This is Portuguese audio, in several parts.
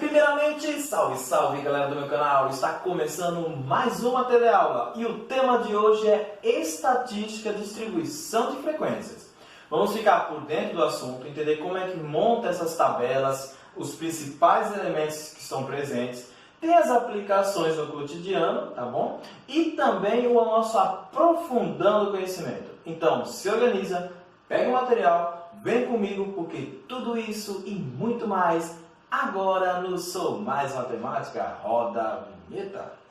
Primeiramente, salve, salve galera do meu canal! Está começando mais uma teleaula e o tema de hoje é estatística de distribuição de frequências. Vamos ficar por dentro do assunto, entender como é que monta essas tabelas, os principais elementos que estão presentes, tem as aplicações no cotidiano, tá bom? E também o nosso aprofundando o conhecimento. Então, se organiza, pega o material, vem comigo porque tudo isso e muito mais agora no Sou Mais Matemática, roda a vinheta.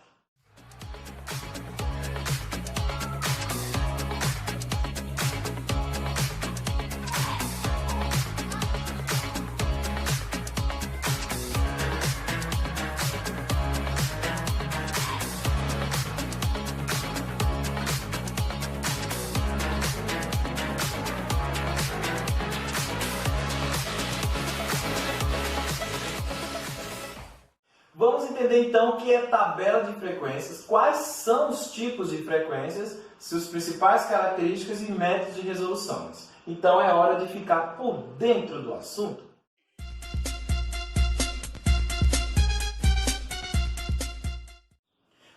Vamos entender então o que é tabela de frequências, quais são os tipos de frequências, suas principais características e métodos de resoluções. Então é hora de ficar por dentro do assunto.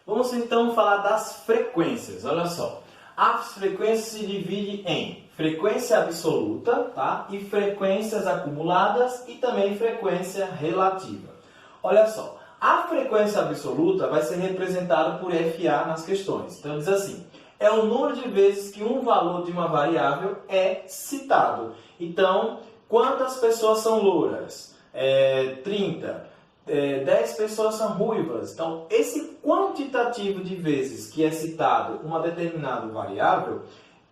Vamos então falar das frequências. Olha só, as frequências se dividem em frequência absoluta, tá? E frequências acumuladas e também frequência relativa. Olha só. A frequência absoluta vai ser representada por FA nas questões. Então, diz assim, é o número de vezes que um valor de uma variável é citado. Então, quantas pessoas são louras? 30. 10 pessoas são ruivas. Então, esse quantitativo de vezes que é citado uma determinada variável,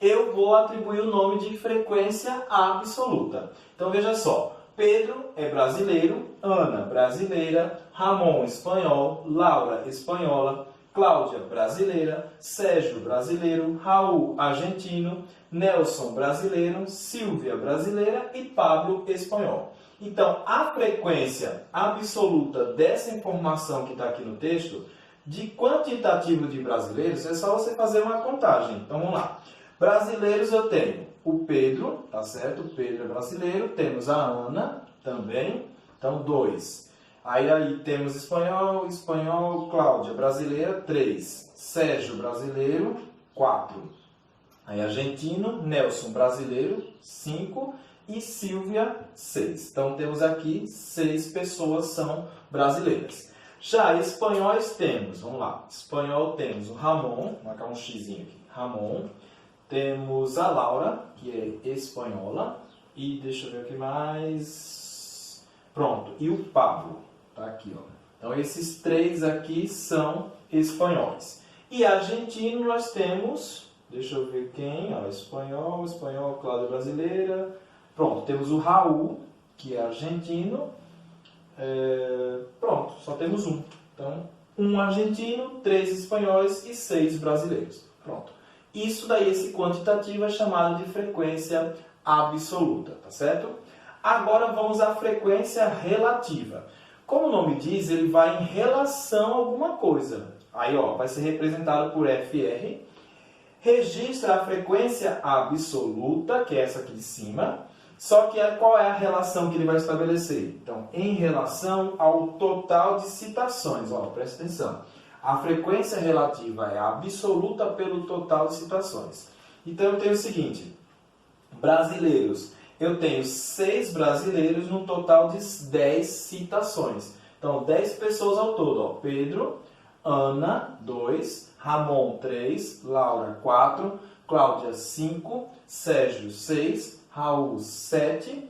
eu vou atribuir o nome de frequência absoluta. Então, veja só. Pedro é brasileiro, Ana brasileira, Ramon espanhol, Laura espanhola, Cláudia brasileira, Sérgio brasileiro, Raul argentino, Nelson brasileiro, Silvia brasileira e Pablo espanhol. Então, a frequência absoluta dessa informação que está aqui no texto, de quantitativo de brasileiros, é só você fazer uma contagem. Então, vamos lá. Brasileiros eu tenho o Pedro, tá certo? O Pedro é brasileiro. Temos a Ana também. Então, 2. Aí temos espanhol, Cláudia brasileira, 3. Sérgio brasileiro, 4. Aí argentino, Nelson brasileiro, 5. E Silvia, 6. Então, temos aqui 6 pessoas são brasileiras. Já espanhóis temos, vamos lá. Espanhol temos o Ramon, vou marcar um xizinho aqui. Ramon. Temos a Laura, que é espanhola. E deixa eu ver o que mais. Pronto. E o Pablo. Tá aqui, ó. Então, esses 3 aqui são espanhóis. E argentino nós temos. Deixa eu ver quem. Ó, espanhol, Cláudia brasileira. Pronto. Temos o Raul, que é argentino. Pronto. Só temos um. Então, 1 argentino, 3 espanhóis e 6 brasileiros. Pronto. Isso daí, esse quantitativo é chamado de frequência absoluta, tá certo? Agora vamos à frequência relativa. Como o nome diz, ele vai em relação a alguma coisa. Aí, ó, vai ser representado por FR. Registra a frequência absoluta, que é essa aqui de cima. Só que qual é a relação que ele vai estabelecer? Então, em relação ao total de citações. Ó, presta atenção. A frequência relativa é absoluta pelo total de citações. Então, eu tenho o seguinte. Brasileiros. Eu tenho 6 brasileiros no total de 10 citações. Então, 10 pessoas ao todo. Ó. Pedro, Ana, 2. Ramon, 3. Laura, 4. Cláudia, 5. Sérgio, 6. Raul, 7.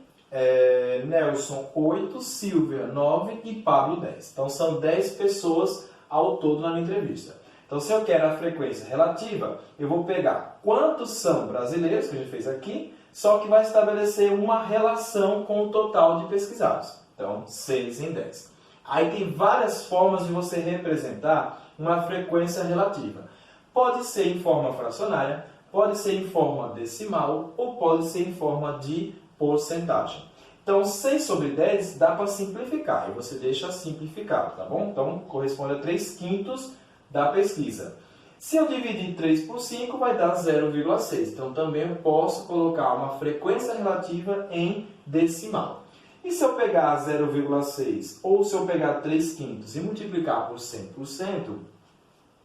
Nelson, 8. Silvia, 9. E Pablo, 10. Então, são 10 pessoas ao todo na minha entrevista. Então, se eu quero a frequência relativa, eu vou pegar quantos são brasileiros, que a gente fez aqui, só que vai estabelecer uma relação com o total de pesquisados. Então, 6 em 10. Aí tem várias formas de você representar uma frequência relativa. Pode ser em forma fracionária, pode ser em forma decimal ou pode ser em forma de porcentagem. Então, 6 sobre 10 dá para simplificar, e você deixa simplificado, tá bom? Então, corresponde a 3/5 da pesquisa. Se eu dividir 3 por 5, vai dar 0,6. Então, também eu posso colocar uma frequência relativa em decimal. E se eu pegar 0,6 ou se eu pegar 3 quintos e multiplicar por 100%,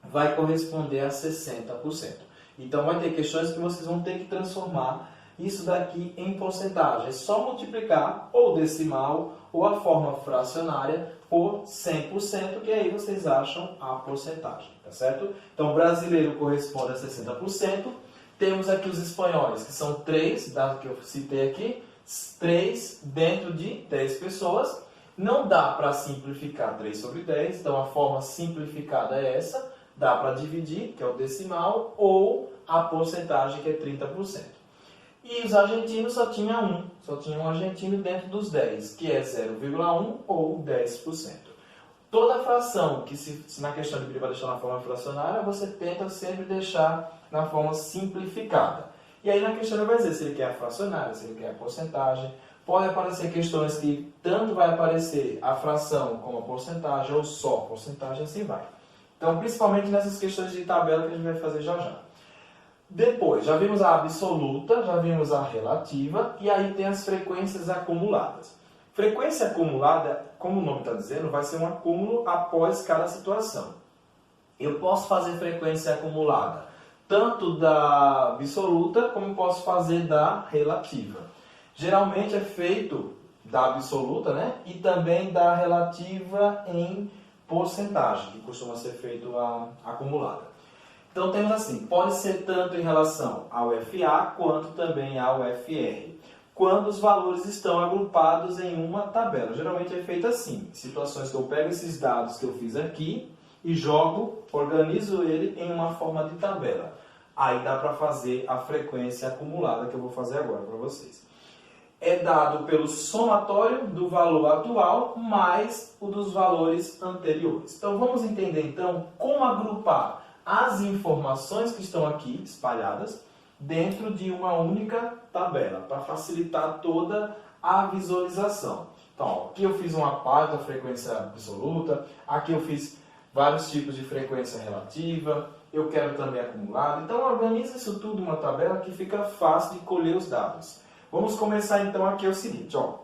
vai corresponder a 60%. Então vai ter questões que vocês vão ter que transformar isso daqui em porcentagem. É só multiplicar ou decimal ou a forma fracionária por 100%, que aí vocês acham a porcentagem, tá certo? Então, o brasileiro corresponde a 60%. Temos aqui os espanhóis, que são 3, dado que eu citei aqui, 3 dentro de 10 pessoas. Não dá para simplificar 3 sobre 10, então a forma simplificada é essa. Dá para dividir, que é o decimal, ou a porcentagem, que é 30%. E os argentinos só tinha um argentino dentro dos 10, que é 0,1 ou 10%. Toda fração que se na questão de pedir para deixar na forma fracionária, você tenta sempre deixar na forma simplificada. E aí na questão ele vai dizer se ele quer a fracionária, se ele quer a porcentagem. Pode aparecer questões que tanto vai aparecer a fração como a porcentagem, ou só a porcentagem, assim vai. Então, principalmente nessas questões de tabela que a gente vai fazer já já. Depois, já vimos a absoluta, já vimos a relativa, e aí tem as frequências acumuladas. Frequência acumulada, como o nome está dizendo, vai ser um acúmulo após cada situação. Eu posso fazer frequência acumulada tanto da absoluta, como posso fazer da relativa. Geralmente é feito da absoluta, né? E também da relativa em porcentagem, que costuma ser feito a acumulada. Então temos assim, pode ser tanto em relação ao FA quanto também ao FR, quando os valores estão agrupados em uma tabela. Geralmente é feito assim, situações que eu pego esses dados que eu fiz aqui e jogo, organizo ele em uma forma de tabela. Aí dá para fazer a frequência acumulada que eu vou fazer agora para vocês. É dado pelo somatório do valor atual mais o dos valores anteriores. Então vamos entender então como agrupar as informações que estão aqui espalhadas dentro de uma única tabela, para facilitar toda a visualização. Então, ó, aqui eu fiz uma parte da frequência absoluta, aqui eu fiz vários tipos de frequência relativa, eu quero também acumulado. Então organiza isso tudo numa tabela que fica fácil de colher os dados. Vamos começar então aqui é o seguinte, ó.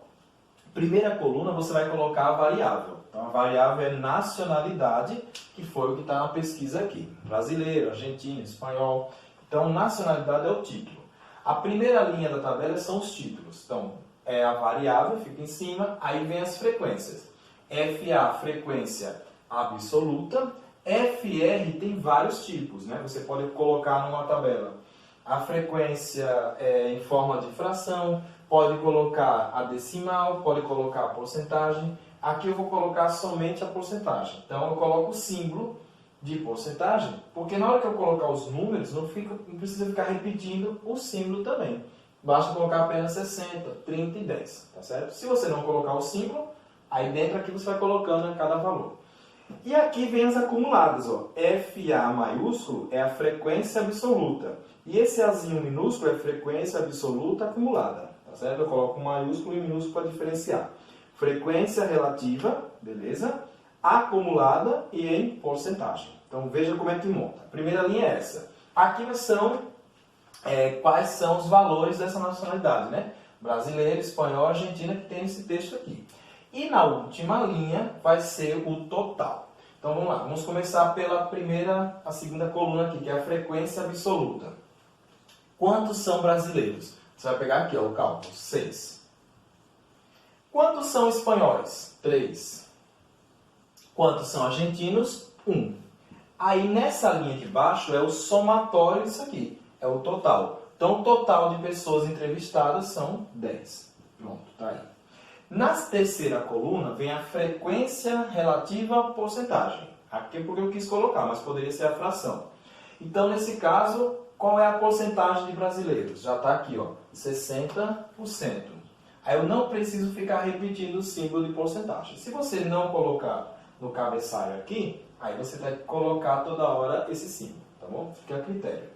Primeira coluna você vai colocar a variável. Então a variável é nacionalidade, que foi o que está na pesquisa aqui. Brasileiro, argentino, espanhol. Então nacionalidade é o título. A primeira linha da tabela são os títulos. Então é a variável, fica em cima, aí vem as frequências. FA, frequência absoluta. FR tem vários tipos, né? Você pode colocar numa tabela a frequência em forma de fração, pode colocar a decimal, pode colocar a porcentagem. Aqui eu vou colocar somente a porcentagem. Então eu coloco o símbolo de porcentagem, porque na hora que eu colocar os números, não precisa ficar repetindo o símbolo também. Basta colocar apenas 60, 30 e 10, tá certo? Se você não colocar o símbolo, aí dentro aqui você vai colocando cada valor. E aqui vem as acumuladas, ó. FA maiúsculo é a frequência absoluta. E esse Azinho minúsculo é a frequência absoluta acumulada, tá certo? Eu coloco um maiúsculo e minúsculo para diferenciar. Frequência relativa, beleza? Acumulada e em porcentagem. Então veja como é que monta. A primeira linha é essa. Aqui são quais são os valores dessa nacionalidade, né? Brasileiro, espanhol, argentina, que tem esse texto aqui. E na última linha vai ser o total. Então vamos lá, vamos começar pela a segunda coluna aqui, que é a frequência absoluta. Quantos são brasileiros? Você vai pegar aqui, ó, o cálculo, 6. Quantos são espanhóis? 3. Quantos são argentinos? 1. Aí nessa linha de baixo é o somatório disso aqui, é o total. Então o total de pessoas entrevistadas são 10. Pronto, tá aí. Na terceira coluna vem a frequência relativa à porcentagem. Aqui é porque eu quis colocar, mas poderia ser a fração. Então, nesse caso, qual é a porcentagem de brasileiros? Já está aqui, ó, 60%. Aí eu não preciso ficar repetindo o símbolo de porcentagem. Se você não colocar no cabeçalho aqui, aí você vai colocar toda hora esse símbolo, tá bom? Fica a critério.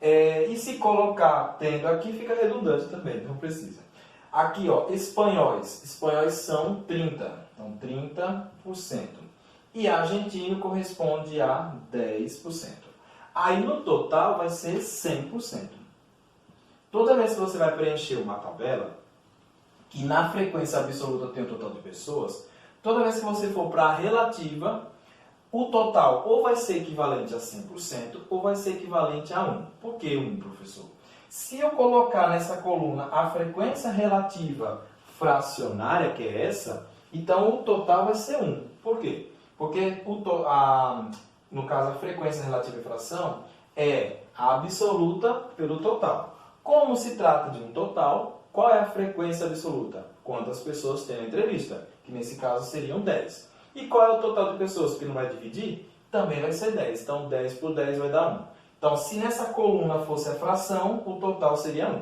E se colocar tendo aqui, fica redundante também, não precisa. Aqui, ó, espanhóis. Espanhóis são 30. Então, 30%. E argentino corresponde a 10%. Aí, no total, vai ser 100%. Toda vez que você vai preencher uma tabela, que na frequência absoluta tem o total de pessoas, toda vez que você for para a relativa, o total ou vai ser equivalente a 100% ou vai ser equivalente a 1. Por que 1, professor? Se eu colocar nessa coluna a frequência relativa fracionária, que é essa, então o total vai ser 1. Por quê? Porque no caso a frequência relativa em fração é a absoluta pelo total. Como se trata de um total, qual é a frequência absoluta? Quantas pessoas tem na entrevista, que nesse caso seriam 10. E qual é o total de pessoas que não vai dividir? Também vai ser 10. Então 10 por 10 vai dar 1. Então se nessa coluna fosse a fração, o total seria 1.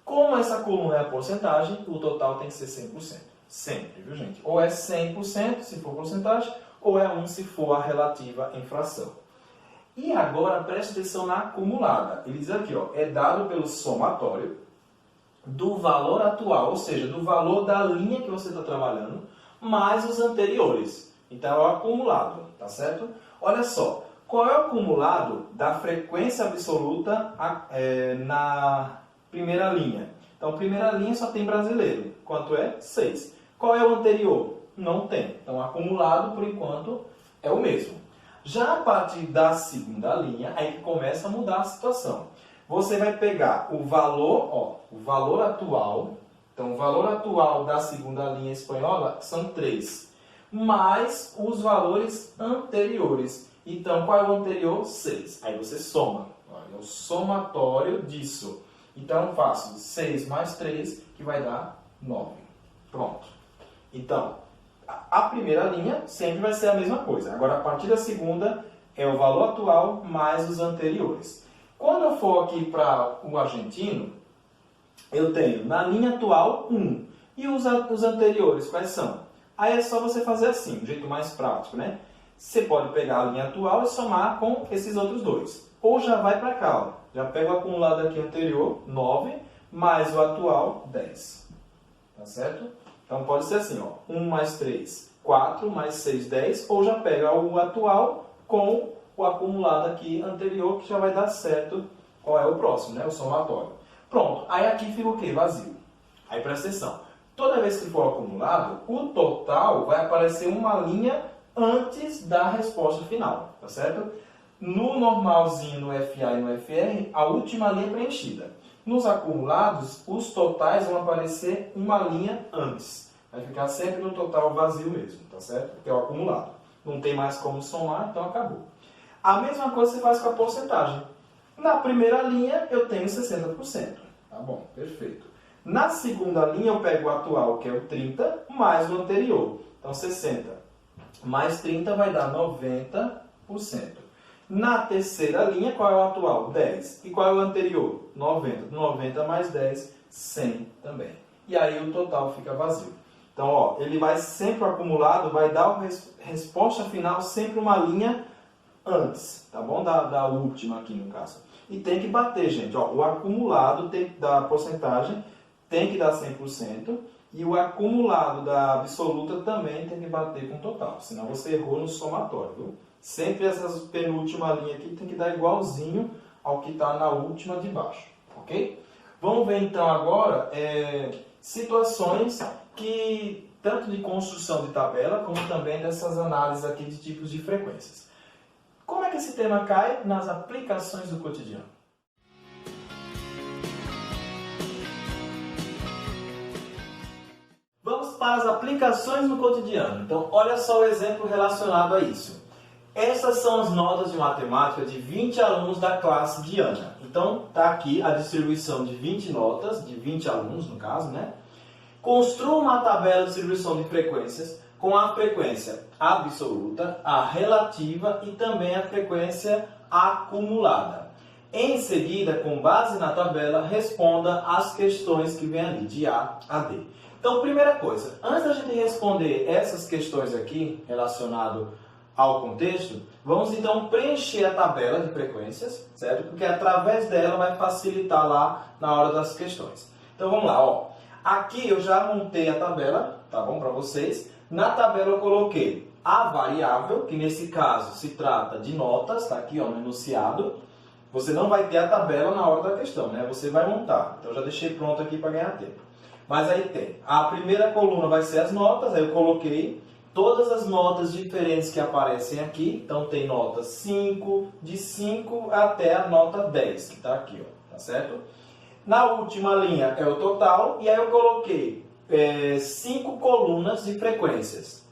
Como essa coluna é a porcentagem, o total tem que ser 100%. Sempre, viu gente? Ou é 100% se for porcentagem, ou é 1 se for a relativa em fração. E agora preste atenção na acumulada. Ele diz aqui, ó, é dado pelo somatório do valor atual, ou seja, do valor da linha que você está trabalhando, mais os anteriores. Então é o acumulado, tá certo? Olha só, qual é o acumulado da frequência absoluta na primeira linha? Então, primeira linha só tem brasileiro. Quanto é? 6. Qual é o anterior? Não tem. Então, o acumulado, por enquanto, é o mesmo. Já a partir da segunda linha, aí que começa a mudar a situação. Você vai pegar o valor, ó, o valor atual. Então, o valor atual da segunda linha espanhola são 3. Mais os valores anteriores. Então, qual é o anterior? 6. Aí você soma. Olha, é o somatório disso. Então, eu faço 6 mais 3, que vai dar 9. Pronto. Então, a primeira linha sempre vai ser a mesma coisa. Agora, a partir da segunda, é o valor atual mais os anteriores. Quando eu for aqui para o argentino, eu tenho na linha atual 1. E os anteriores, quais são? Aí é só você fazer assim, um jeito mais prático, né? Você pode pegar a linha atual e somar com esses outros dois. Ou já vai para cá, ó. Já pega o acumulado aqui anterior, 9, mais o atual, 10. Tá certo? Então pode ser assim, ó. 1 mais 3, 4, mais 6, 10. Ou já pega o atual com o acumulado aqui anterior, que já vai dar certo qual é o próximo, né? O somatório. Pronto. Aí aqui fica o quê? Vazio. Aí presta atenção. Toda vez que for acumulado, o total vai aparecer uma linha antes da resposta final, tá certo? No normalzinho, no FA e no FR, a última linha é preenchida. Nos acumulados, os totais vão aparecer uma linha antes. Vai ficar sempre no total vazio mesmo, tá certo? Porque é o acumulado. Não tem mais como somar, então acabou. A mesma coisa você faz com a porcentagem. Na primeira linha, eu tenho 60%. Tá bom, perfeito. Na segunda linha, eu pego o atual, que é o 30, mais o anterior. Então, 60 mais 30 vai dar 90%. Na terceira linha, qual é o atual? 10. E qual é o anterior? 90. 90 mais 10, 100 também. E aí o total fica vazio. Então, ó, ele vai sempre, o acumulado, vai dar a resposta final sempre uma linha antes, tá bom? Da última aqui no caso. E tem que bater, gente. Ó, o acumulado da porcentagem tem que dar 100%. E o acumulado da absoluta também tem que bater com o total. Senão você errou no somatório, viu? Sempre essas penúltima linha aqui tem que dar igualzinho ao que está na última de baixo, ok? Vamos ver então agora situações que tanto de construção de tabela como também dessas análises aqui de tipos de frequências. Como é que esse tema cai nas aplicações do cotidiano? Vamos para as aplicações no cotidiano. Então, olha só o exemplo relacionado a isso. Essas são as notas de matemática de 20 alunos da classe de Ana. Então, está aqui a distribuição de 20 notas, de 20 alunos no caso, né? Construa uma tabela de distribuição de frequências com a frequência absoluta, a relativa e também a frequência acumulada. Em seguida, com base na tabela, responda as questões que vêm ali, de A a D. Então, primeira coisa, antes da gente responder essas questões aqui, relacionado ao contexto, vamos então preencher a tabela de frequências, certo? Porque através dela vai facilitar lá na hora das questões. Então, vamos lá, ó. Aqui eu já montei a tabela, tá bom, para vocês. Na tabela eu coloquei a variável, que nesse caso se trata de notas, tá aqui, ó, no enunciado. Você não vai ter a tabela na hora da questão, né? Você vai montar. Então, eu já deixei pronto aqui para ganhar tempo. Mas aí tem, a primeira coluna vai ser as notas, aí eu coloquei todas as notas diferentes que aparecem aqui. Então tem nota 5, de 5 até a nota 10, que está aqui, ó, tá certo? Na última linha é o total, e aí eu coloquei 5 colunas de frequências.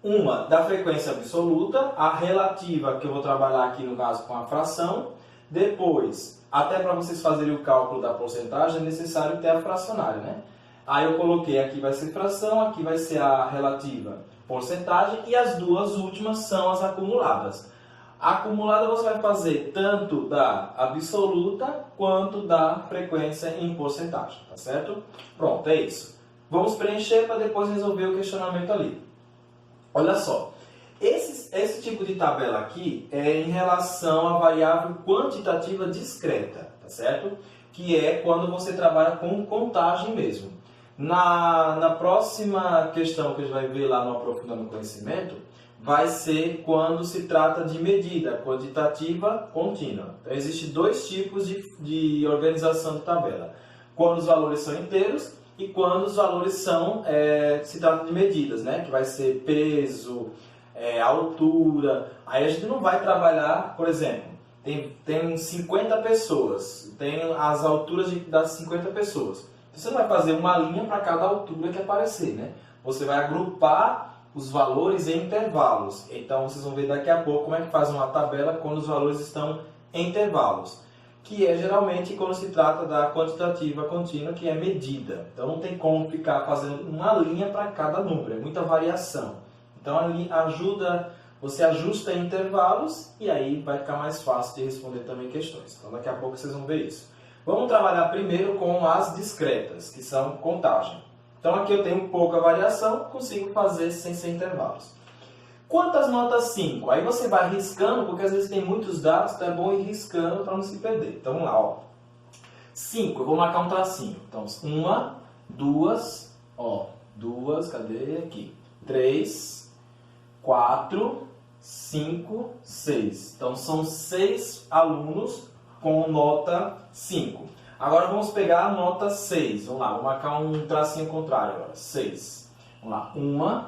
Uma da frequência absoluta, a relativa, que eu vou trabalhar aqui no caso com a fração. Depois, até para vocês fazerem o cálculo da porcentagem, é necessário ter a fracionária, né? Aí eu coloquei, aqui vai ser fração, aqui vai ser a relativa porcentagem, e as duas últimas são as acumuladas. A acumulada você vai fazer tanto da absoluta quanto da frequência em porcentagem, tá certo? Pronto, é isso. Vamos preencher para depois resolver o questionamento ali. Olha só, esse tipo de tabela aqui é em relação à variável quantitativa discreta, tá certo? Que é quando você trabalha com contagem mesmo. Na próxima questão que a gente vai ver lá no Aprofundando o Conhecimento, vai ser quando se trata de medida quantitativa contínua. Então, existem dois tipos de organização de tabela. Quando os valores são inteiros e quando os valores se trata de medidas, né? Que vai ser peso, altura. Aí a gente não vai trabalhar, por exemplo, tem 50 pessoas, tem as alturas das 50 pessoas. Você não vai fazer uma linha para cada altura que aparecer, né? Você vai agrupar os valores em intervalos. Então, vocês vão ver daqui a pouco como é que faz uma tabela quando os valores estão em intervalos. Que é geralmente quando se trata da quantitativa contínua, que é medida. Então, não tem como ficar fazendo uma linha para cada número, é muita variação. Então, ali você ajusta em intervalos e aí vai ficar mais fácil de responder também questões. Então, daqui a pouco vocês vão ver isso. Vamos trabalhar primeiro com as discretas, que são contagem. Então aqui eu tenho pouca variação, consigo fazer sem ser intervalos. Quantas notas 5? Aí você vai riscando, porque às vezes tem muitos dados, então é bom ir riscando para não se perder. Então vamos lá, ó. 5, eu vou marcar um tracinho. Então, 1, 2, cadê aqui? 3, 4, 5, 6. Então são 6 alunos com nota 5. Agora vamos pegar a nota 6. Vamos lá, vou marcar um tracinho contrário agora. 6. Vamos lá. 1,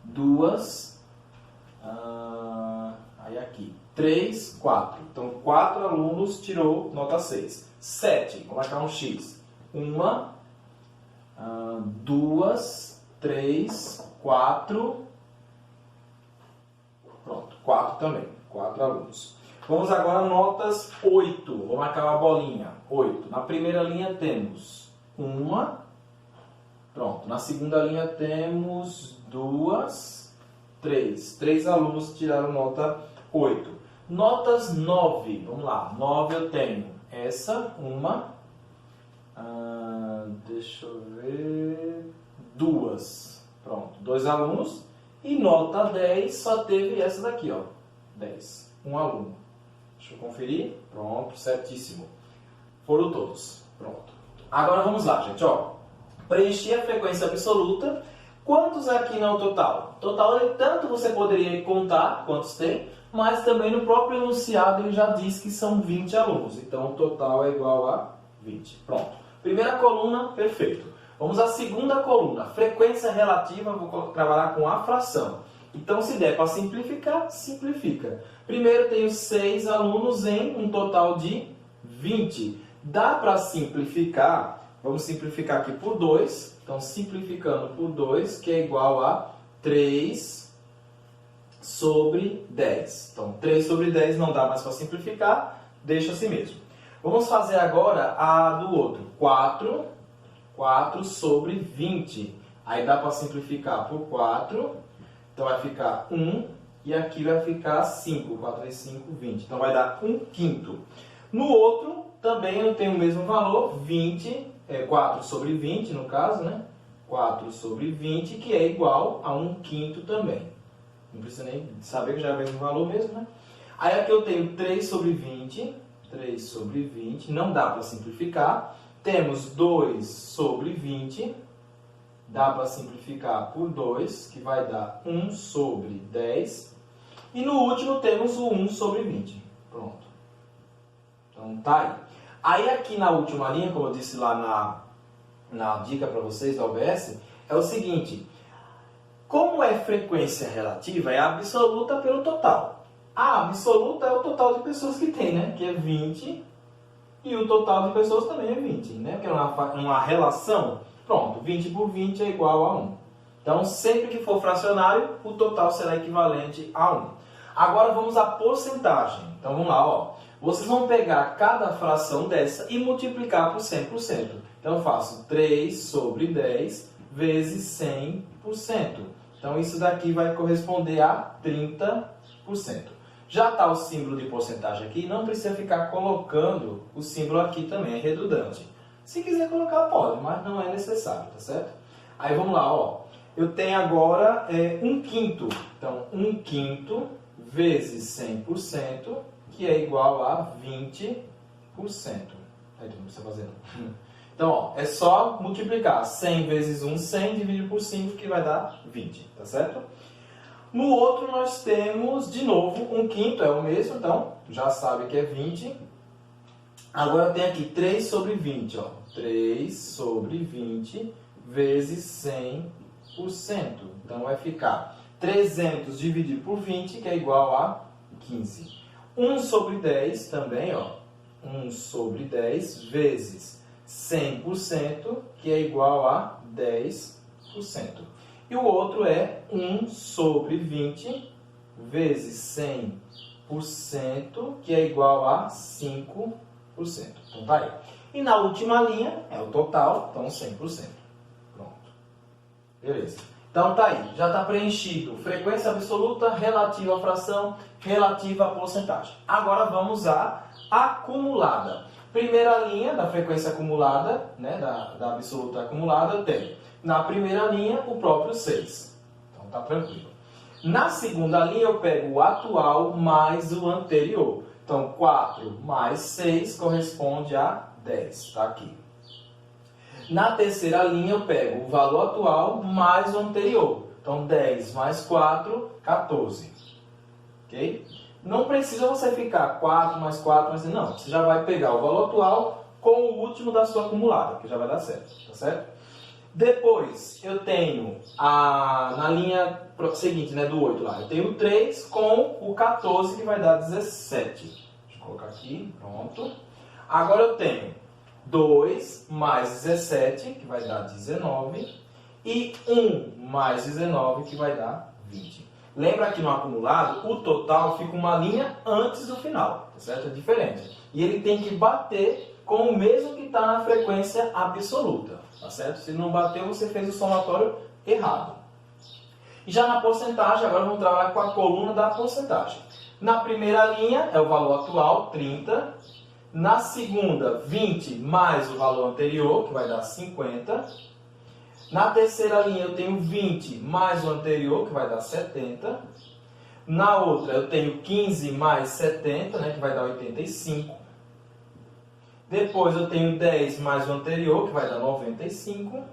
2, aí aqui. 3, 4. Então 4 alunos tirou nota 6. 7. Vou marcar um X. 1, 2, 3, 4. Pronto, 4 também. 4 alunos. Vamos agora notas 8. Vou marcar uma bolinha. 8. Na primeira linha temos 1. Pronto. Na segunda linha temos 2, 3. 3 alunos tiraram nota 8. Notas 9. Vamos lá. 9 eu tenho essa, uma. Deixa eu ver. 2. Pronto. 2 alunos. E nota 10 só teve essa daqui, ó. 10. Um aluno. Deixa eu conferir. Pronto, certíssimo. Foram todos. Pronto. Agora vamos lá, gente. Ó, preenchi a frequência absoluta. Quantos aqui no total? Total, tanto você poderia contar quantos tem, mas também no próprio enunciado ele já diz que são 20 alunos. Então, o total é igual a 20. Pronto. Primeira coluna, perfeito. Vamos à segunda coluna. Frequência relativa, vou trabalhar com a fração. Então, se der para simplificar, simplifica. Primeiro, tenho 6 alunos em um total de 20. Dá para simplificar, vamos simplificar aqui por 2. Então, simplificando por 2, que é igual a 3 sobre 10. Então, 3 sobre 10 não dá mais para simplificar, deixa assim mesmo. Vamos fazer agora a do outro. 4 sobre 20. Aí dá para simplificar por 4. Então vai ficar 1 e aqui vai ficar 5. 4 vezes 5, 20. Então vai dar 1/5. No outro, também eu tenho o mesmo valor, 20, 4 sobre 20 no caso, né? 4 sobre 20, que é igual a 1/5 também. Não precisa nem saber que já é o mesmo valor mesmo, né? Aí aqui eu tenho 3 sobre 20. 3 sobre 20, não dá para simplificar. Temos 2 sobre 20. Dá para simplificar por 2, que vai dar 1 sobre 10. E no último temos o 1 sobre 20. Pronto. Então tá aí. Aí aqui na última linha, como eu disse lá na dica para vocês do OBS, é o seguinte: como é frequência relativa, é absoluta pelo total. A absoluta é o total de pessoas que tem, né? Que é 20, e o total de pessoas também é 20, né? Que é uma relação. Pronto, 20 por 20 é igual a 1. Então, sempre que for fracionário, o total será equivalente a 1. Agora vamos à porcentagem. Então, vamos lá, ó. Vocês vão pegar cada fração dessa e multiplicar por 100%. Então, eu faço 3 sobre 10 vezes 100%. Então, isso daqui vai corresponder a 30%. Já está o símbolo de porcentagem aqui, não precisa ficar colocando o símbolo aqui também, é redundante. Se quiser colocar, pode, mas não é necessário, tá certo? Aí, vamos lá, ó. Eu tenho agora 1/5. Então, 1/5 vezes 100%, que é igual a 20%. Aí, não precisa fazer não. Então, ó, é só multiplicar 100 vezes 1, 100, dividido por 5, que vai dar 20, tá certo? No outro, nós temos, de novo, 1/5, é o mesmo, então, já sabe que é 20. Agora, tem aqui 3 sobre 20, ó. 3 sobre 20 vezes 100%. Então, vai ficar 300 dividido por 20, que é igual a 15. 1 sobre 10 também, ó. 1 sobre 10 vezes 100%, que é igual a 10%. E o outro é 1 sobre 20 vezes 100%, que é igual a 5%. Então, tá aí. E na última linha é o total, então 100%. Pronto. Beleza. Então, tá aí. Já está preenchido frequência absoluta, relativa à fração, relativa à porcentagem. Agora, vamos à acumulada. Primeira linha da frequência acumulada, né, da absoluta acumulada, tem na primeira linha o próprio 6. Então tá tranquilo. Na segunda linha eu pego o atual mais o anterior. Então 4 mais 6 corresponde a 10. Tá aqui. Na terceira linha eu pego o valor atual mais o anterior. Então 10 mais 4, 14. Ok? Não precisa você ficar 4 mais 4, mas não. Você já vai pegar o valor atual com o último da sua acumulada, que já vai dar certo. Tá certo? Depois, eu tenho na linha seguinte, né, do 8 lá, eu tenho o 3 com o 14, que vai dar 17. Deixa eu colocar aqui, pronto. Agora eu tenho 2 mais 17, que vai dar 19, e 1 mais 19, que vai dar 20. Lembra que no acumulado, o total fica uma linha antes do final, tá certo? É diferente. E ele tem que bater com o mesmo que está na frequência absoluta, tá certo? Se não bateu, você fez o somatório errado. E já na porcentagem, agora vamos trabalhar com a coluna da porcentagem. Na primeira linha é o valor atual, 30. Na segunda, 20 mais o valor anterior, que vai dar 50. Na terceira linha eu tenho 20 mais o anterior, que vai dar 70. Na outra eu tenho 15 mais 70, né, que vai dar 85. Depois eu tenho 10 mais o anterior, que vai dar 95.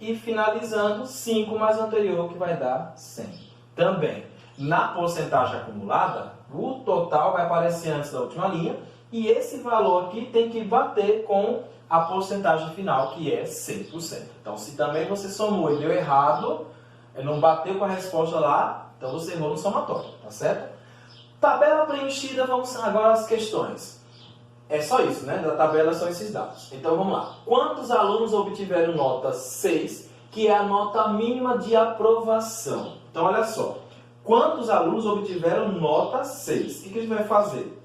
E finalizando, 5 mais o anterior, que vai dar 100. Também, na porcentagem acumulada, o total vai aparecer antes da última linha. E esse valor aqui tem que bater com a porcentagem final, que é 100%. Então, se também você somou e deu errado, não bateu com a resposta lá, então você errou no somatório, tá certo? Tabela preenchida, vamos agora às questões. É só isso, né? Da tabela são esses dados. Então, vamos lá. Quantos alunos obtiveram nota 6, que é a nota mínima de aprovação? Então, olha só. Quantos alunos obtiveram nota 6? O que a gente vai fazer?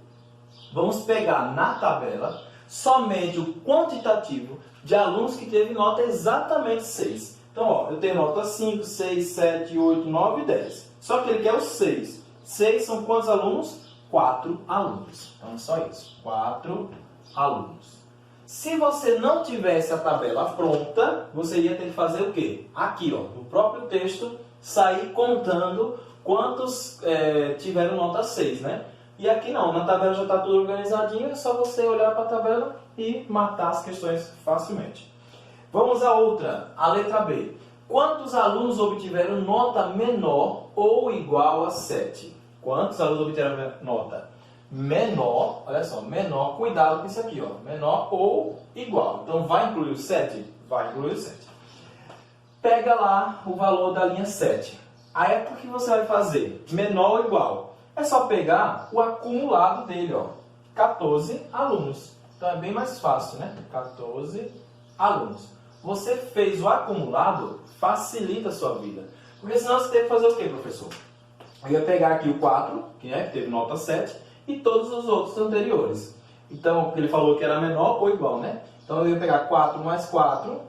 Vamos pegar na tabela somente o quantitativo de alunos que teve nota exatamente 6. Então, ó, eu tenho nota 5, 6, 7, 8, 9 e 10. Só que ele quer o 6. 6 são quantos alunos? 4 alunos. Então, é só isso. 4 alunos. Se você não tivesse a tabela pronta, você ia ter que fazer o quê? Aqui, ó, no próprio texto, sair contando quantos tiveram nota 6, né? E aqui não, na tabela já está tudo organizadinho, é só você olhar para a tabela e matar as questões facilmente. Vamos à outra, a letra B. Quantos alunos obtiveram nota menor ou igual a 7? Quantos alunos obtiveram nota menor? Olha só, menor, cuidado com isso aqui, ó. Menor ou igual. Então vai incluir o 7? vai incluir o 7. Pega lá o valor da linha 7. Aí o que você vai fazer? Menor ou igual? É só pegar o acumulado dele, ó. 14 alunos. Então é bem mais fácil, né? 14 alunos. Você fez o acumulado, facilita a sua vida. Porque senão você tem que fazer o quê, professor? Eu ia pegar aqui o 4, que teve nota 7, e todos os outros anteriores. Então, ele falou que era menor ou igual, né? Então eu ia pegar 4 mais 4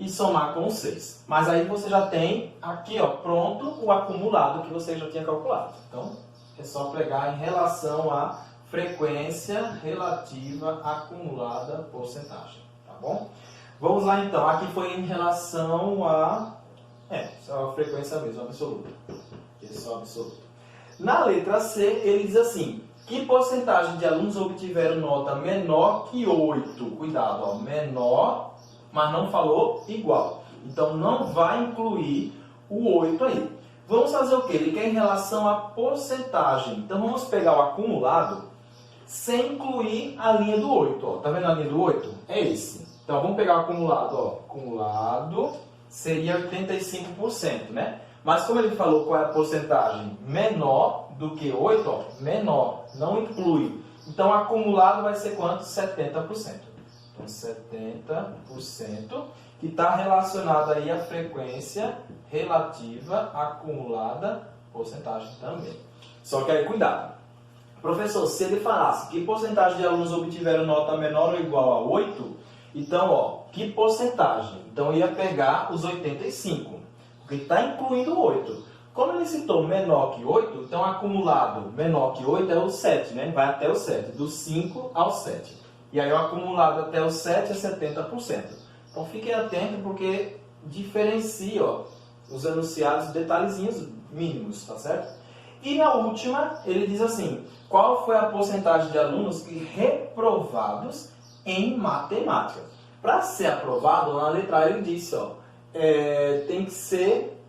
e somar com 6. Mas aí você já tem aqui, ó, pronto o acumulado que você já tinha calculado. Então, é só pegar em relação à frequência relativa acumulada porcentagem, tá bom? Vamos lá então, aqui foi em relação a... só a frequência mesmo, absoluta. É só absoluta. Na letra C, ele diz assim, que porcentagem de alunos obtiveram nota menor que 8? Cuidado, ó, menor, mas não falou igual. Então não vai incluir o 8 aí. Vamos fazer o quê? Ele quer em relação à porcentagem. Então vamos pegar o acumulado sem incluir a linha do 8. Ó. Tá vendo a linha do 8? É esse. Então vamos pegar o acumulado. Ó. Acumulado seria 85%, né? Mas como ele falou qual é a porcentagem menor do que 8, ó, menor, não inclui. Então, acumulado vai ser quanto? 70%. Então, 70%, que está relacionado aí à frequência relativa acumulada porcentagem também. Só que aí, cuidado. Professor, se ele falasse que porcentagem de alunos obtiveram nota menor ou igual a 8, então, ó, que porcentagem? Então, eu ia pegar os 85%. Porque está incluindo 8. Como ele citou menor que 8, então acumulado menor que 8 é o 7, né? Vai até o 7, do 5 ao 7. E aí o acumulado até o 7 é 70%. Então fiquem atentos porque diferencia, ó, os enunciados, detalhezinhos mínimos, tá certo? E na última, ele diz assim, qual foi a porcentagem de alunos que reprovados em matemática? Para ser aprovado, na letra A ele disse, ó, tem que ser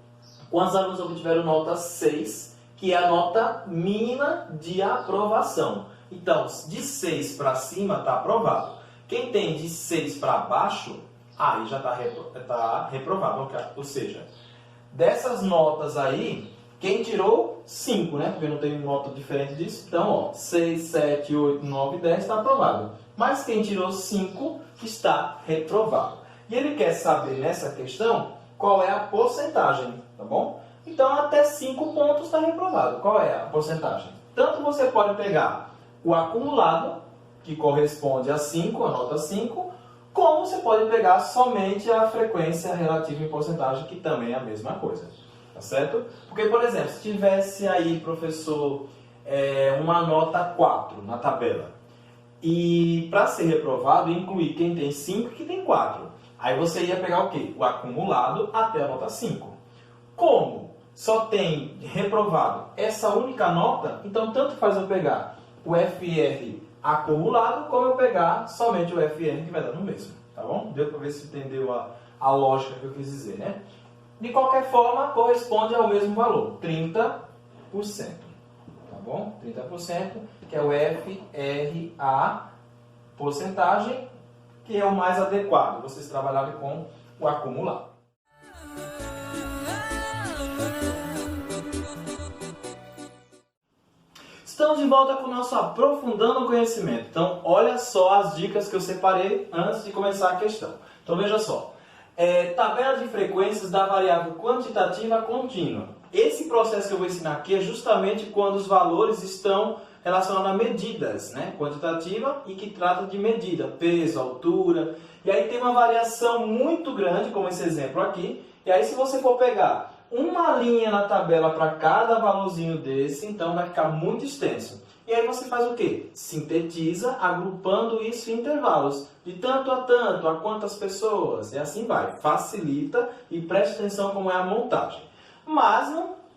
quantos alunos obtiveram nota 6, que é a nota mínima de aprovação. Então, de 6 para cima está aprovado. Quem tem de 6 para baixo, aí já está reprovado. Ou seja, dessas notas aí, quem tirou 5, né? Porque não tem nota diferente disso. Então, ó, 6, 7, 8, 9, 10 está aprovado. Mas quem tirou 5 está reprovado. E ele quer saber nessa questão qual é a porcentagem, tá bom? Então, até 5 pontos está reprovado. Qual é a porcentagem? Tanto você pode pegar o acumulado, que corresponde a 5, a nota 5, como você pode pegar somente a frequência relativa em porcentagem, que também é a mesma coisa. Tá certo? Porque, por exemplo, se tivesse aí, professor, uma nota 4 na tabela, e para ser reprovado, incluir quem tem 5 e quem tem 4. Aí você ia pegar o quê? O acumulado até a nota 5. Como só tem reprovado essa única nota, então tanto faz eu pegar o FR acumulado, como eu pegar somente o FR, que vai dar no mesmo. Tá bom? Deu para ver se entendeu a lógica que eu quis dizer, né? De qualquer forma, corresponde ao mesmo valor, 30%. Tá bom? 30%, que é o FRA, porcentagem, que é o mais adequado, vocês trabalharem com o acumulado. Estamos de volta com o nosso Aprofundando o Conhecimento. Então, olha só as dicas que eu separei antes de começar a questão. Então, veja só. Tabela de frequências da variável quantitativa contínua. Esse processo que eu vou ensinar aqui é justamente quando os valores estão relacionados a medidas, né? Quantitativa e que trata de medida, peso, altura. E aí tem uma variação muito grande, como esse exemplo aqui. E aí se você for pegar uma linha na tabela para cada valorzinho desse, então vai ficar muito extenso. E aí você faz o quê? Sintetiza, agrupando isso em intervalos. De tanto, a quantas pessoas, e assim vai. Facilita e preste atenção como é a montagem. Mas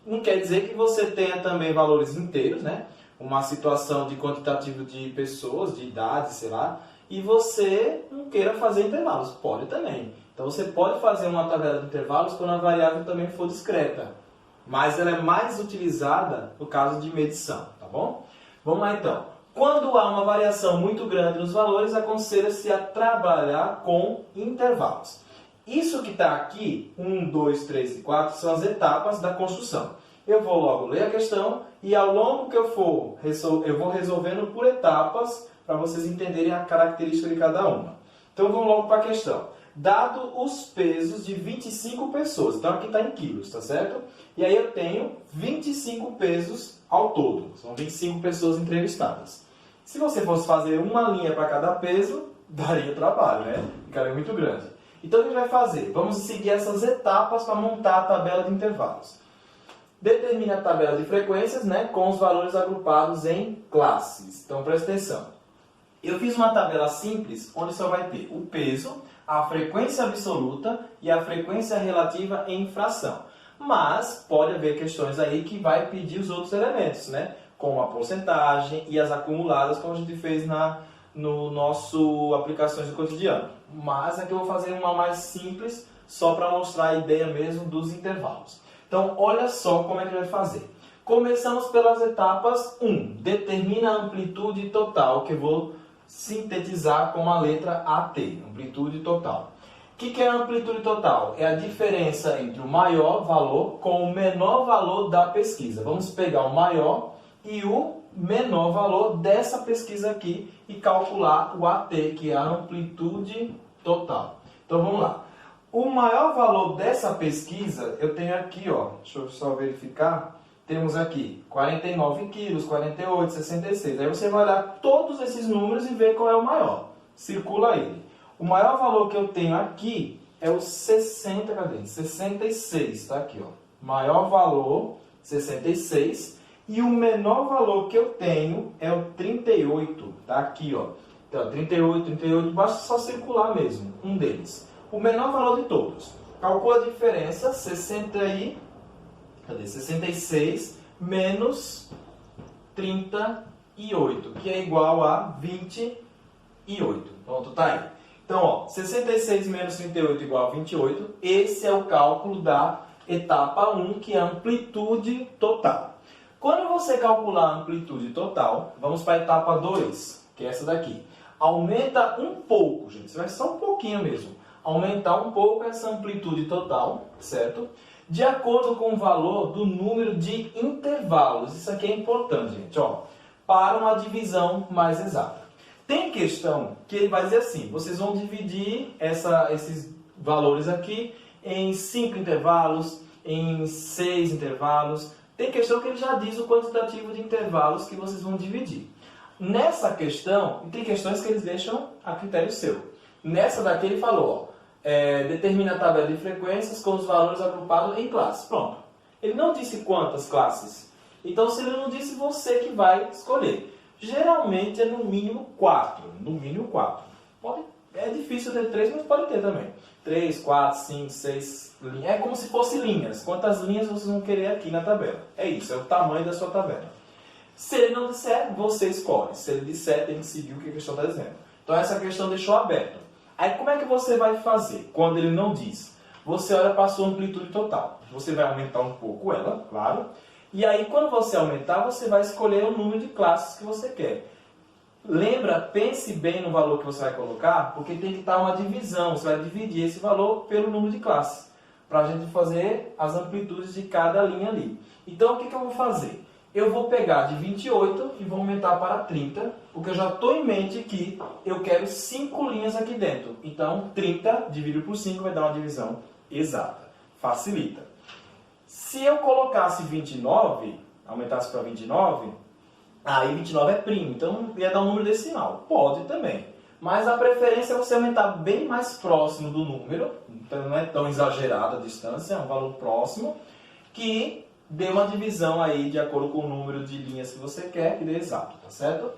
não quer dizer que você tenha também valores inteiros, né? Uma situação de quantitativo de pessoas, de idade, sei lá, e você não queira fazer intervalos. Pode também. Então você pode fazer uma tabela de intervalos quando a variável também for discreta. Mas ela é mais utilizada no caso de medição, tá bom? Vamos lá então. Quando há uma variação muito grande nos valores, aconselha-se a trabalhar com intervalos. Isso que está aqui, 1, 2, 3 e 4, são as etapas da construção. Eu vou logo ler a questão e ao longo que eu vou resolvendo por etapas para vocês entenderem a característica de cada uma. Então vamos logo para a questão. Dado os pesos de 25 pessoas, então aqui está em quilos, tá certo? E aí eu tenho 25 pesos ao todo, são 25 pessoas entrevistadas. Se você fosse fazer uma linha para cada peso, daria trabalho, né? Ficaria muito grande. Então o que a gente vai fazer? Vamos seguir essas etapas para montar a tabela de intervalos. Determine a tabela de frequências, né, com os valores agrupados em classes. Então presta atenção. Eu fiz uma tabela simples, onde só vai ter o peso, a frequência absoluta e a frequência relativa em fração. Mas pode haver questões aí que vai pedir os outros elementos, né? Como a porcentagem e as acumuladas, como a gente fez no nosso aplicações do cotidiano. Mas aqui eu vou fazer uma mais simples, só para mostrar a ideia mesmo dos intervalos. Então, olha só como é que a gente vai fazer. Começamos pelas etapas 1. Determina a amplitude total, que eu vou sintetizar com a letra AT, amplitude total. O que é a amplitude total? É a diferença entre o maior valor com o menor valor da pesquisa. Vamos pegar o maior e o menor valor dessa pesquisa aqui e calcular o AT, que é a amplitude total. Então vamos lá. O maior valor dessa pesquisa, eu tenho aqui, ó, deixa eu só verificar, temos aqui 49 quilos, 48, 66. Aí você vai olhar todos esses números e ver qual é o maior. Circula ele. O maior valor que eu tenho aqui é o 60, cadê? 66, tá aqui, ó. Maior valor, 66. E o menor valor que eu tenho é o 38, tá aqui, ó. Então, 38, basta só circular mesmo, um deles. O menor valor de todos. Calcula a diferença, 66 menos 38, que é igual a 28. Pronto, tá aí. Então, ó, 66 menos 38 igual a 28. Esse é o cálculo da etapa 1, que é a amplitude total. Quando você calcular a amplitude total, vamos para a etapa 2, que é essa daqui. Aumenta um pouco, gente, isso vai só um pouquinho mesmo. Aumentar um pouco essa amplitude total, certo? De acordo com o valor do número de intervalos. Isso aqui é importante, gente, ó, para uma divisão mais exata. Tem questão que ele vai dizer assim, vocês vão dividir esses valores aqui em 5 intervalos, em 6 intervalos. Tem questão que ele já diz o quantitativo de intervalos que vocês vão dividir. Nessa questão, tem questões que eles deixam a critério seu. Nessa daqui ele falou, ó, determina a tabela de frequências com os valores agrupados em classes. Pronto. Ele não disse quantas classes. Então, se ele não disse, você que vai escolher. Geralmente é no mínimo 4. No mínimo 4. É difícil ter 3, mas pode ter também. 3, 4, 5, 6 linhas. É como se fosse linhas. Quantas linhas vocês vão querer aqui na tabela. É isso, é o tamanho da sua tabela. Se ele não disser, você escolhe. Se ele disser, tem que seguir o que a questão está dizendo. Então essa questão deixou aberta. Aí como é que você vai fazer quando ele não diz? Você olha para a sua amplitude total. Você vai aumentar um pouco ela, claro. E aí quando você aumentar, você vai escolher o número de classes que você quer. Lembra, pense bem no valor que você vai colocar, porque tem que estar uma divisão. Você vai dividir esse valor pelo número de classes, para a gente fazer as amplitudes de cada linha ali. Então, o que eu vou fazer? Eu vou pegar de 28 e vou aumentar para 30, porque eu já estou em mente que eu quero 5 linhas aqui dentro. Então, 30 dividido por 5 vai dar uma divisão exata. Facilita. Se eu colocasse 29, aumentasse para 29... aí 29 é primo, então ia dar um número decimal. Pode também. Mas a preferência é você aumentar bem mais próximo do número. Então não é tão exagerada a distância, é um valor próximo. Que dê uma divisão aí de acordo com o número de linhas que você quer, que dê exato, tá certo?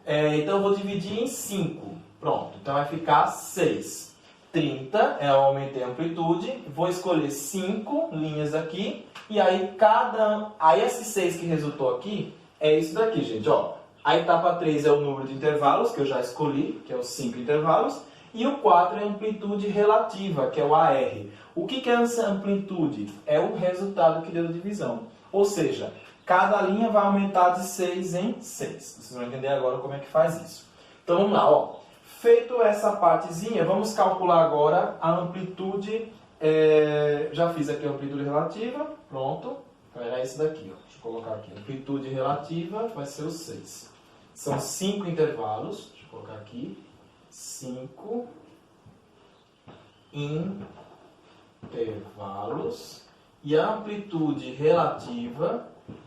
Então eu vou dividir em 5. Pronto, então vai ficar 6. 30, eu aumentei a amplitude. Vou escolher 5 linhas aqui. E aí aí esses 6 que resultou aqui... é isso daqui, gente, ó. A etapa 3 é o número de intervalos, que eu já escolhi, que é os 5 intervalos. E o 4 é a amplitude relativa, que é o AR. O que é essa amplitude? É o resultado que deu a divisão. Ou seja, cada linha vai aumentar de 6 em 6. Vocês vão entender agora como é que faz isso. Então, vamos lá, ó. Feito essa partezinha, vamos calcular agora a amplitude. Já fiz aqui a amplitude relativa, pronto. Era isso daqui, ó. Deixa eu colocar aqui. Amplitude relativa vai ser o 6. São 5 intervalos, deixa eu colocar aqui. 5 intervalos. E a amplitude relativa,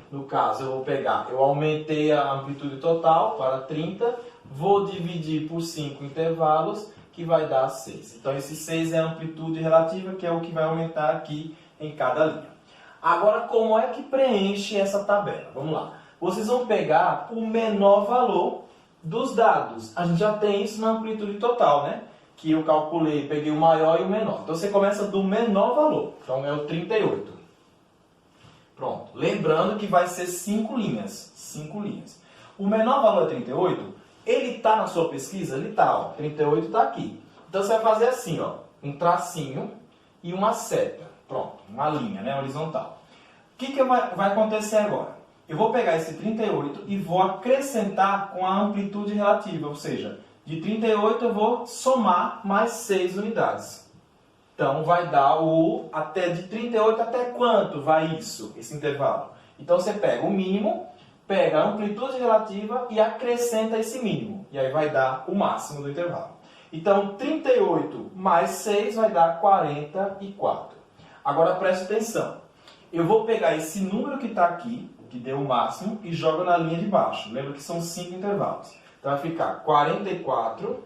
no caso eu aumentei a amplitude total para 30, vou dividir por 5 intervalos, que vai dar 6. Então esse 6 é a amplitude relativa, que é o que vai aumentar aqui em cada linha. Agora, como é que preenche essa tabela? Vamos lá. Vocês vão pegar o menor valor dos dados. A gente já tem isso na amplitude total, né? Que eu calculei, peguei o maior e o menor. Então você começa do menor valor. Então é o 38. Pronto. Lembrando que vai ser 5 linhas. 5 linhas. O menor valor é 38. Ele está na sua pesquisa? Ele está, ó. 38 está aqui. Então você vai fazer assim, ó. Um tracinho e uma seta. Pronto. Uma linha, né? Horizontal. O que vai acontecer agora? Eu vou pegar esse 38 e vou acrescentar com a amplitude relativa. Ou seja, de 38 eu vou somar mais 6 unidades. Então vai dar de 38 até quanto vai isso, esse intervalo? Então você pega o mínimo, pega a amplitude relativa e acrescenta esse mínimo. E aí vai dar o máximo do intervalo. Então 38 mais 6 vai dar 44. Agora preste atenção. Eu vou pegar esse número que está aqui, que deu o máximo, e jogo na linha de baixo. Lembra que são 5 intervalos. Então vai ficar 44,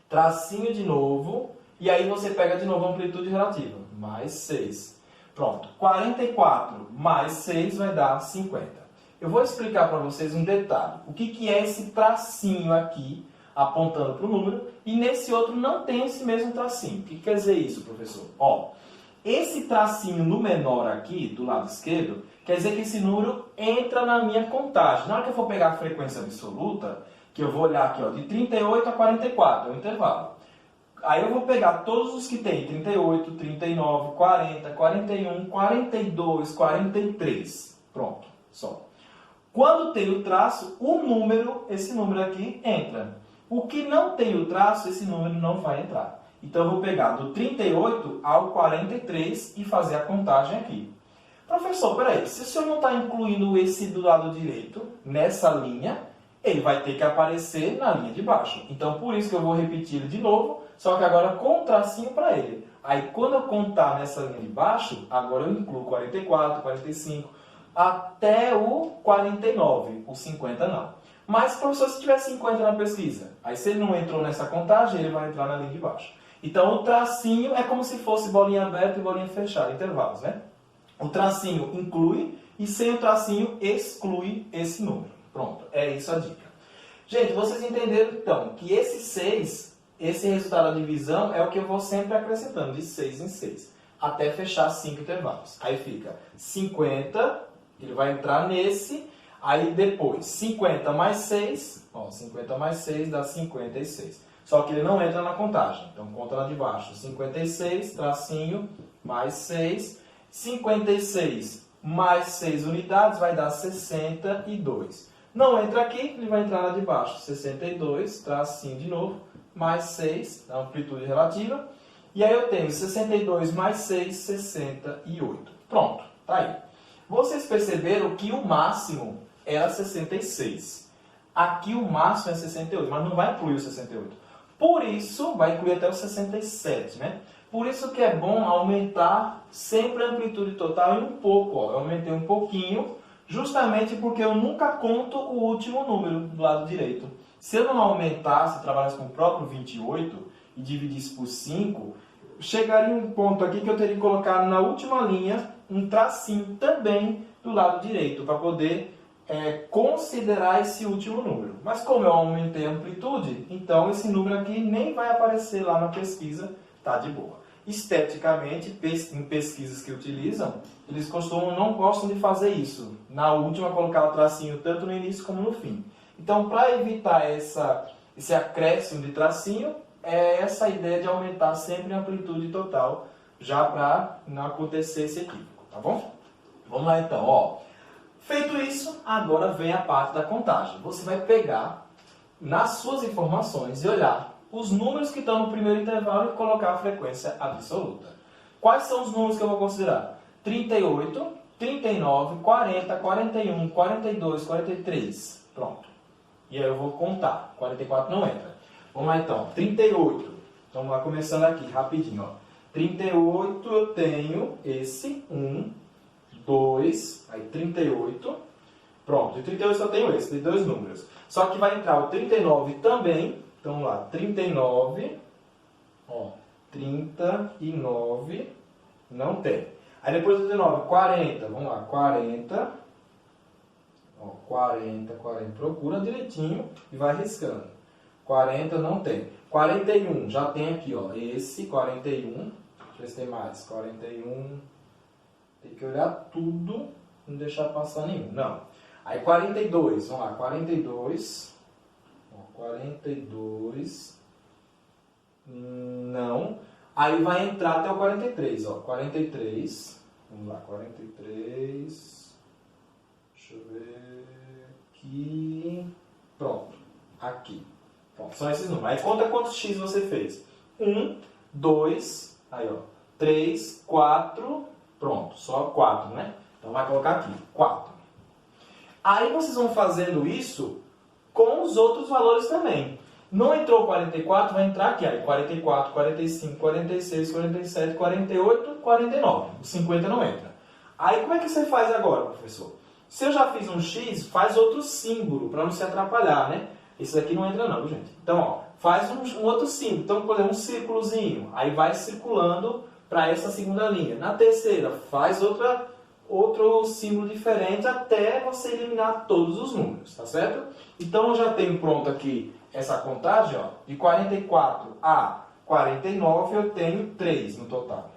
tracinho de novo, e aí você pega de novo a amplitude relativa, mais 6. Pronto, 44 mais 6 vai dar 50. Eu vou explicar para vocês um detalhe. O que é esse tracinho aqui, apontando para o número, e nesse outro não tem esse mesmo tracinho. O que quer dizer isso, professor? Ó, esse tracinho no menor aqui, do lado esquerdo, quer dizer que esse número entra na minha contagem. Na hora que eu for pegar a frequência absoluta, que eu vou olhar aqui, ó, de 38 a 44, é o intervalo. Aí eu vou pegar todos os que tem 38, 39, 40, 41, 42, 43. Pronto, só. Quando tem o traço, esse número aqui entra. O que não tem o traço, esse número não vai entrar. Então eu vou pegar do 38 ao 43 e fazer a contagem aqui. Professor, peraí, se o senhor não está incluindo esse do lado direito, nessa linha, ele vai ter que aparecer na linha de baixo. Então por isso que eu vou repetir ele de novo, só que agora com um tracinho para ele. Aí quando eu contar nessa linha de baixo, agora eu incluo 44, 45, até o 49, o 50 não. Mas, professor, se tiver 50 na pesquisa, aí se ele não entrou nessa contagem, ele vai entrar na linha de baixo. Então o tracinho é como se fosse bolinha aberta e bolinha fechada, intervalos, né? O tracinho inclui e sem o tracinho exclui esse número. Pronto, é isso a dica. Gente, vocês entenderam então que esse 6, esse resultado da divisão é o que eu vou sempre acrescentando, de 6 em 6, até fechar 5 intervalos. Aí fica 50, ele vai entrar nesse, aí depois 50 mais 6, ó, 50 mais 6 dá 56. Só que ele não entra na contagem, então conta lá de baixo. 56, tracinho, mais 6, 56 mais 6 unidades vai dar 62. Não entra aqui, ele vai entrar lá de baixo. 62, tracinho de novo, mais 6, da amplitude relativa. E aí eu tenho 62 mais 6, 68. Pronto, tá aí. Vocês perceberam que o máximo era 66. Aqui o máximo é 68, mas não vai incluir o 68. Por isso, vai incluir até o 67, né? Por isso que é bom aumentar sempre a amplitude total e um pouco, ó. Eu aumentei um pouquinho, justamente porque eu nunca conto o último número do lado direito. Se eu não aumentasse, trabalhasse com o próprio 28 e dividisse por 5, chegaria um ponto aqui que eu teria que colocar na última linha um tracinho também do lado direito, para poder considerar esse último número. Mas como eu aumentei a amplitude, então esse número aqui nem vai aparecer lá na pesquisa, tá de boa. Esteticamente, em pesquisas que utilizam, eles não gostam de fazer isso. Na última, colocar o tracinho tanto no início como no fim. Então, para evitar esse acréscimo de tracinho, é essa ideia de aumentar sempre a amplitude total, já para não acontecer esse equívoco, tá bom? Vamos lá então, ó. Feito isso, agora vem a parte da contagem. Você vai pegar nas suas informações e olhar os números que estão no primeiro intervalo e colocar a frequência absoluta. Quais são os números que eu vou considerar? 38, 39, 40, 41, 42, 43. Pronto. E aí eu vou contar. 44 não entra. Vamos lá então. 38. Vamos lá começando aqui, rapidinho. Ó. 38 eu tenho esse. 1, 2, aí 38. Pronto. E 38 só tenho esse, de dois números. Só que vai entrar o 39 também. Então vamos lá. 39. Ó. 39. Não tem. Aí depois do 39, 40. Vamos lá. 40. Ó, 40. Procura direitinho e vai riscando. 40 não tem. 41, já tem aqui, ó. Esse 41. Deixa eu ver se tem mais. 41. Tem que olhar tudo, não deixar passar nenhum. Não. Aí 42, vamos lá. 42. Ó, 42. Não. Aí vai entrar até o 43, ó. 43. Vamos lá, 43. Deixa eu ver aqui. Pronto. Aqui. Bom, são esses números. Aí conta quantos X você fez. 1, 2, aí ó, 3, 4, pronto, só 4, né? Então vai colocar aqui, 4. Aí vocês vão fazendo isso com os outros valores também. Não entrou 44, vai entrar aqui, aí 44, 45, 46, 47, 48, 49. O 50 não entra. Aí como é que você faz agora, professor? Se eu já fiz um X, faz outro símbolo, para não se atrapalhar, né? Esse daqui não entra não, gente. Então, ó, faz um outro símbolo. Então, por exemplo, um círculozinho. Aí vai circulando para essa segunda linha. Na terceira, faz outro símbolo diferente até você eliminar todos os números, tá certo? Então, eu já tenho pronto aqui essa contagem, ó. De 44 a 49, eu tenho 3 no total.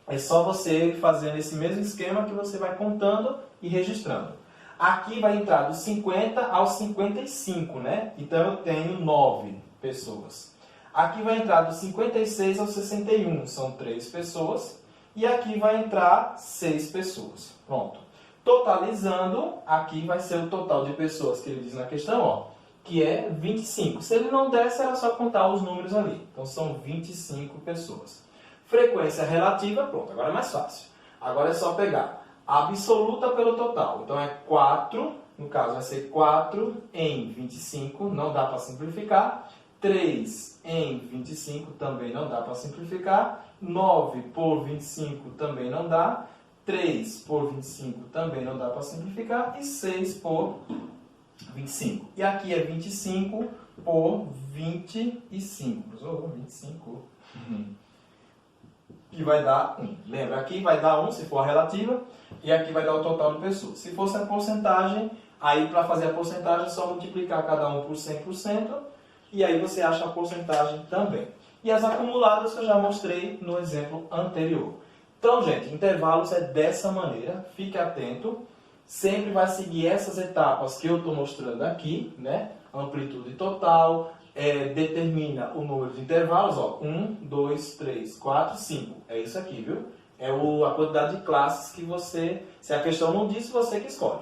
É só você fazendo esse mesmo esquema que você vai contando e registrando. Aqui vai entrar dos 50 aos 55, né? Então eu tenho 9 pessoas. Aqui vai entrar dos 56 aos 61, são 3 pessoas. E aqui vai entrar 6 pessoas. Pronto. Totalizando, aqui vai ser o total de pessoas que ele diz na questão, ó, que é 25. Se ele não desse, era só contar os números ali. Então são 25 pessoas. Frequência relativa, pronto, agora é mais fácil. Agora é só pegar absoluta pelo total. Então é 4, no caso vai ser 4 em 25, não dá para simplificar. 3 em 25 também não dá para simplificar. 9 por 25 também não dá. 3 por 25 também não dá para simplificar. E 6 por 25. E aqui é 25 por 25. 25. Que vai dar 1. Lembra, aqui vai dar 1 se for a relativa, e aqui vai dar o total de pessoas. Se fosse a porcentagem, aí para fazer a porcentagem é só multiplicar cada um por 100%, e aí você acha a porcentagem também. E as acumuladas eu já mostrei no exemplo anterior. Então, gente, intervalos é dessa maneira, fique atento, sempre vai seguir essas etapas que eu estou mostrando aqui, né? Amplitude total, determina o número de intervalos, ó, 1, 2, 3, 4, 5. É isso aqui, viu? É a quantidade de classes que você, se a questão não disse, você que escolhe.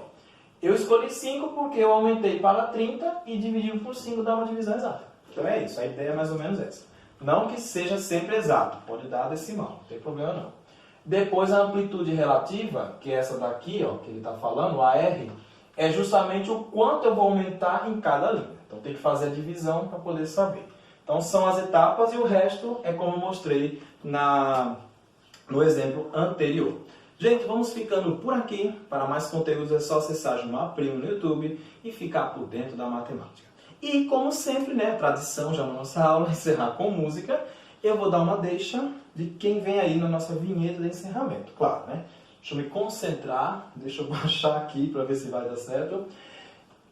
Eu escolhi 5 porque eu aumentei para 30 e dividiu por 5 dá uma divisão exata. Então é isso, a ideia é mais ou menos essa. Não que seja sempre exato, pode dar decimal, não tem problema não. Depois a amplitude relativa, que é essa daqui, ó, que ele está falando, o AR, é justamente o quanto eu vou aumentar em cada linha. Então tem que fazer a divisão para poder saber. Então são as etapas e o resto é como eu mostrei no exemplo anterior. Gente, vamos ficando por aqui. Para mais conteúdos é só acessar Gilmar Primo no YouTube e ficar por dentro da matemática. E como sempre, né, tradição já na nossa aula, encerrar com música, eu vou dar uma deixa de quem vem aí na nossa vinheta de encerramento. Claro, né? Deixa eu me concentrar, deixa eu baixar aqui para ver se vai dar certo.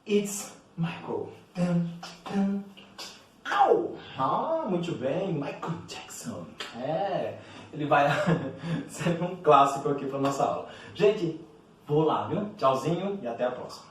It's Michael. Au! Ah, muito bem, Michael Jackson. Ele vai ser um clássico aqui para nossa aula. Gente, vou lá, viu? Tchauzinho e até a próxima.